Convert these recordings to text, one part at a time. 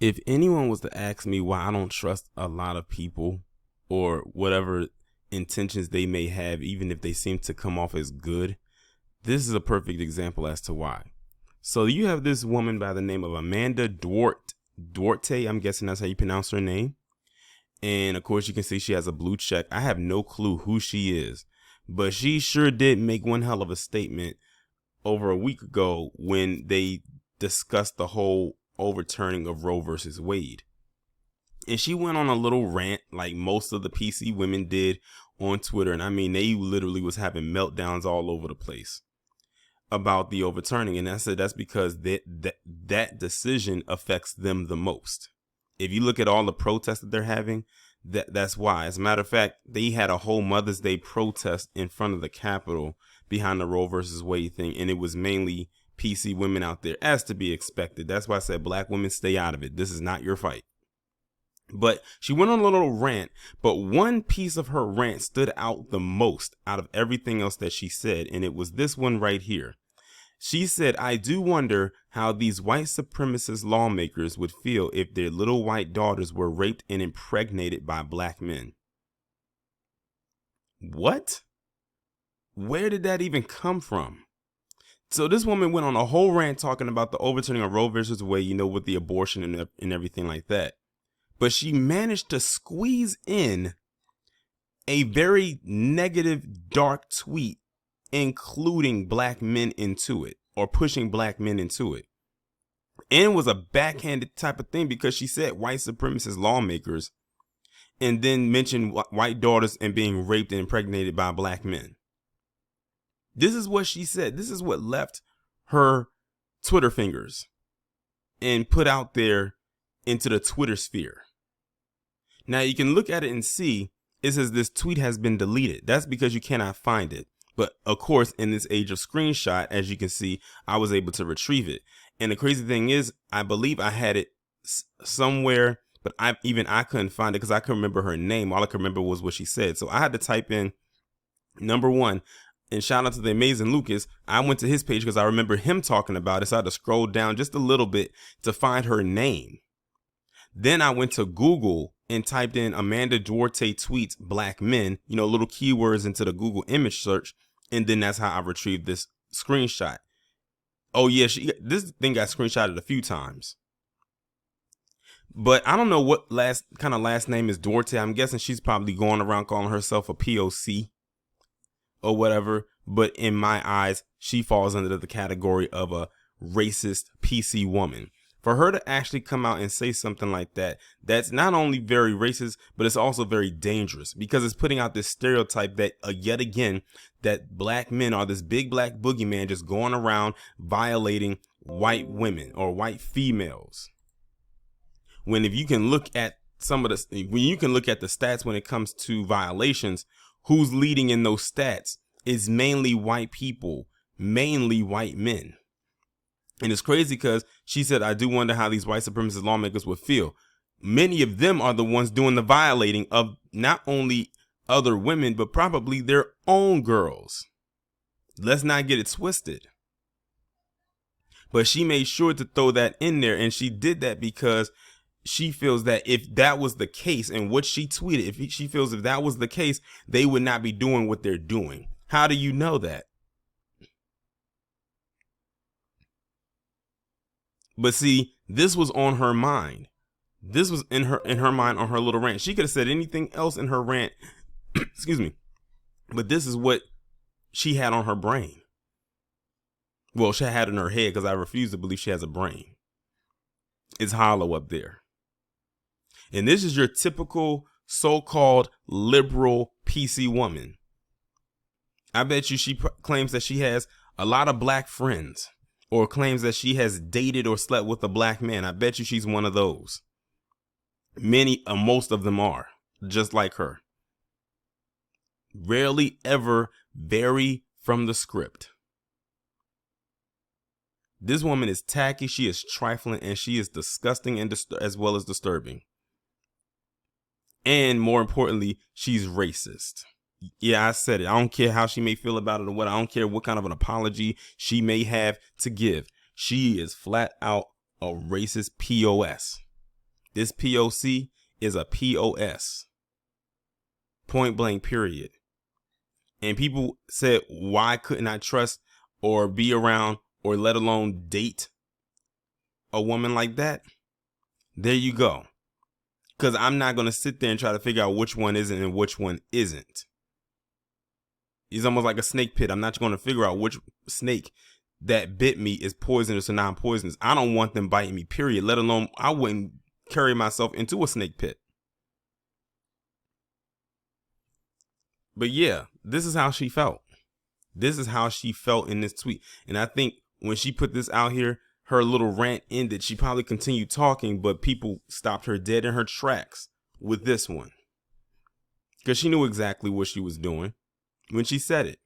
If anyone was to ask me why I don't trust a lot of people or whatever intentions they may have, even if they seem to come off as good, this is a perfect example as to why. So you have this woman by the name of Amanda Duarte, I'm guessing that's how you pronounce her name. And of course you can see she has a blue check. I have no clue who she is, but she sure did make one hell of a statement over a week ago when they discussed the whole overturning of Roe versus Wade. And she went on a little rant like most of the PC women did on Twitter. And I mean, they literally was having meltdowns all over the place about the overturning. And I said that's because that decision affects them the most. If you look at all the protests that they're having, that's why. As a matter of fact, they had a whole Mother's Day protest in front of the Capitol behind the Roe versus Wade thing. And it was mainly PC women out there, as to be expected. That's why I said black women, stay out of it. This is not your fight. But she went on a little rant, but one piece of her rant stood out the most out of everything else that she said, and it was this one right here. She said, I do wonder how these white supremacist lawmakers would feel if their little white daughters were raped and impregnated by black men. What? Where did that even come from? So this woman went on a whole rant talking about the overturning of Roe versus Wade, you know, with the abortion and everything like that. But she managed to squeeze in a very negative, dark tweet, including black men into it, or pushing black men into it. And it was a backhanded type of thing because she said white supremacist lawmakers and then mentioned white daughters and being raped and impregnated by black men. This is what she said. This is what left her Twitter fingers and put out there into the Twitter sphere. Now you can look at it and see it says this tweet has been deleted. That's because you cannot find it. But of course, in this age of screenshot, as you can see, I was able to retrieve it. And the crazy thing is, I believe I had it somewhere, but I couldn't find it because I couldn't remember her name. All I could remember was what she said. So I had to type in number one. And shout out to the amazing Lucas. I went to his page because I remember him talking about it. So I had to scroll down just a little bit to find her name. Then I went to Google and typed in Amanda Duarte tweets black men, you know, little keywords into the Google image search. And then that's how I retrieved this screenshot. Oh, yeah, this thing got screenshotted a few times. But I don't know what kind of last name is Duarte. I'm guessing she's probably going around calling herself a POC or whatever. But in my eyes, she falls under the category of a racist PC woman. For her to actually come out and say something like that, that's not only very racist, but it's also very dangerous because it's putting out this stereotype that yet again, that black men are this big black boogeyman just going around violating white women or white females. When if you can look at when you can look at the stats when it comes to violations, who's leading in those stats is mainly white people, mainly white men. And it's crazy because she said, I do wonder how these white supremacist lawmakers would feel. Many of them are the ones doing the violating of not only other women, but probably their own girls. Let's not get it twisted. But she made sure to throw that in there. And she did that because she feels that if that was the case and what she tweeted, she feels if that was the case, they would not be doing what they're doing. How do you know that? But see, this was on her mind. This was in her mind on her little rant. She could have said anything else in her rant. Excuse me. But this is what she had on her brain. Well, she had in her head because I refuse to believe she has a brain. It's hollow up there. And this is your typical so-called liberal PC woman. I bet you she claims that she has a lot of black friends. Or claims that she has dated or slept with a black man. I bet you she's one of those. Most of them are just like her. Rarely ever vary from the script. This woman is tacky, she is trifling, and she is disgusting and as well as disturbing. And more importantly, she's racist. Yeah, I said it. I don't care how she may feel about it or what. I don't care what kind of an apology she may have to give. She is flat out a racist POS. This POC is a POS. Point blank, period. And people said, why couldn't I trust or be around or let alone date a woman like that? There you go. Because I'm not going to sit there and try to figure out which one isn't and which one isn't. It's almost like a snake pit. I'm not going to figure out which snake that bit me is poisonous or non-poisonous. I don't want them biting me, period. Let alone I wouldn't carry myself into a snake pit. But yeah, this is how she felt. This is how she felt in this tweet. And I think when she put this out here, her little rant ended. She probably continued talking, but people stopped her dead in her tracks with this one. Because she knew exactly what she was doing when she said it.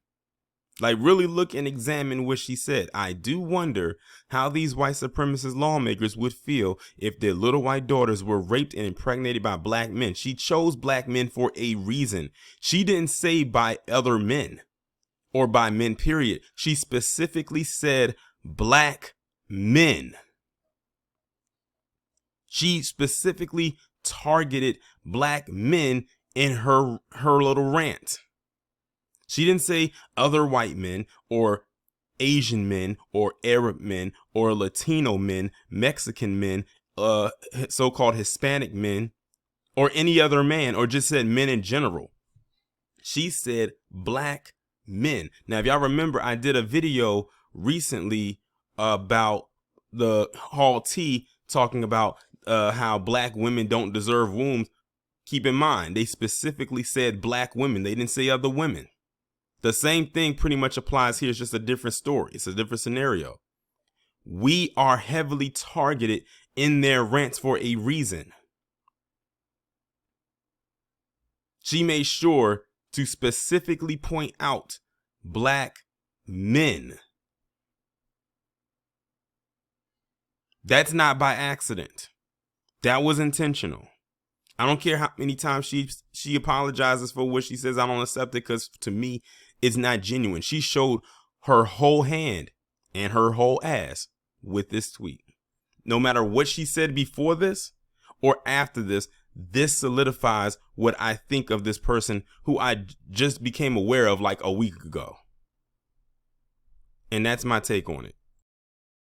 Like, really look and examine what she said. I do wonder how these white supremacist lawmakers would feel if their little white daughters were raped and impregnated by black men. She chose black men for a reason. She didn't say by other men or by men, period. She specifically said black men. She specifically targeted black men in her little rant. She didn't say other white men or Asian men or Arab men or Latino men, Mexican men, so-called Hispanic men, or any other man, or just said men in general. She said black men. Now, if y'all remember, I did a video recently about the Hall T talking about how black women don't deserve wombs. Keep in mind, they specifically said black women. They didn't say other women. The same thing pretty much applies here. It's just a different story. It's a different scenario. We are heavily targeted in their rants for a reason. She made sure to specifically point out black men. That's not by accident. That was intentional. I don't care how many times she apologizes for what she says. I don't accept it because to me, it's not genuine. She showed her whole hand and her whole ass with this tweet. No matter what she said before this or after this, this solidifies what I think of this person who I just became aware of like a week ago. And that's my take on it.